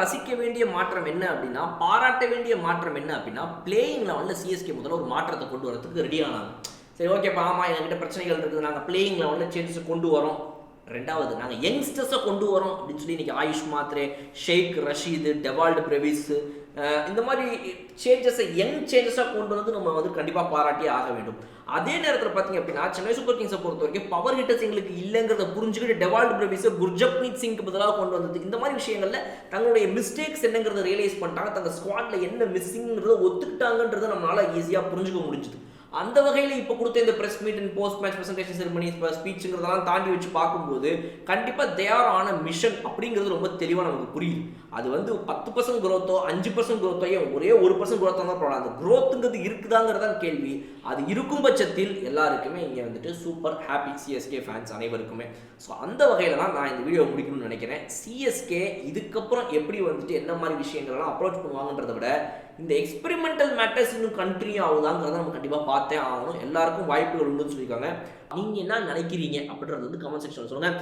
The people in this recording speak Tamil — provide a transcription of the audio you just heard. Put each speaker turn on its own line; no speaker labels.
ரசிக்க வேண்டிய மாற்றம் என்ன அப்படின்னா, பாராட்ட வேண்டிய மாற்றம் என்ன அப்படின்னா, பிளேயிங் லெவலில் சிஎஸ்கே முதல்ல ஒரு மாற்றத்தை கொண்டு வரதுக்கு ரெடி ஆனாங்க. சரி ஓகேப்பா, ஆமாம் எங்ககிட்ட பிரச்சனைகள் இருக்குது, நாங்கள் பிளேயிங் லெவலில் சேஞ்சஸ் கொண்டு வரோம். ரெண்டாவது நாங்கள் யங்ஸ்டர்ஸை கொண்டு வரோம் அப்படின்னு சொல்லி இன்றைக்கி ஆயுஷ் மாத்ரே, ஷேக் ரஷீது, டெவால்டு பிரவிஸ் இந்த மாதிரி யங் சேஞ்சஸாக கொண்டு வந்து நம்ம வந்து கண்டிப்பாக பாராட்டியே ஆக வேண்டும். அதே நேரத்தில் பார்த்தீங்க அப்படின்னா சென்னை சூப்பர் கிங்ஸை பொறுத்த வரைக்கும் பவர் ஹிட்டர்ஸ் எங்களுக்கு இல்லைங்கிறத புரிஞ்சுக்கிட்டு டெவால்டு பிரவிஸை குர்ஜப்ரீத் சிங்க்கு பதிலாக கொண்டு வந்தது. இந்த மாதிரி விஷயங்களில் தங்களுடைய மிஸ்டேக்ஸ் என்னங்கிறத ரியலைஸ் பண்ணிட்டாங்க, தங்கள் ஸ்குவாடில் என்ன மிஸ்ஸிங்கிறத ஒத்துக்கிட்டாங்கன்றதை நம்மளால் ஈஸியாக புரிஞ்சுக்க முடிஞ்சுது. அந்த வகையில் இப்போ கொடுத்த இந்த press meet and post match presentation ceremony ஸ்பீச்சுங்கிறதெல்லாம் தாண்டி வச்சு பார்க்கும்போது கண்டிப்பாக தேர் ஆன மிஷன் அப்படிங்கிறது ரொம்ப தெளிவாக நமக்கு புரியுது. அது வந்து 10% growth-ஓ 5% growth-ஓ ஒரே 1% growth தான் பரவாயில்ல, அந்த growthங்கிறது இருக்குதாங்கிறதான் கேள்வி. அது இருக்கும் பட்சத்தில் எல்லாருக்குமே இங்கே வந்துட்டு சூப்பர் ஹாப்பி சிஎஸ்கே ஃபேன்ஸ் அனைவருக்குமே. ஸோ அந்த வகையில் தான் நான் இந்த வீடியோ முடிக்கணும்னு நினைக்கிறேன். சிஎஸ்கே இதுக்கப்புறம் எப்படி வந்துட்டு என்ன மாதிரி விஷயங்கள்லாம் அப்ரோச் பண்ணுவாங்கன்றதை விட இந்த எக்ஸ்பெரிமெண்டல் மேட்டர்ஸ் இன்னும் கண்டினியூ ஆகுதாங்கிறத நம்ம கண்டிப்பாக பார்த்தே ஆகணும். எல்லாருக்கும் வாய்ப்புகள் உண்டுன்னு சொல்லியிருக்காங்க. நீங்கள் என்ன நினைக்கிறீங்க அப்படின்றது வந்து கமெண்ட் செக்ஷனில் சொல்லுங்கள்.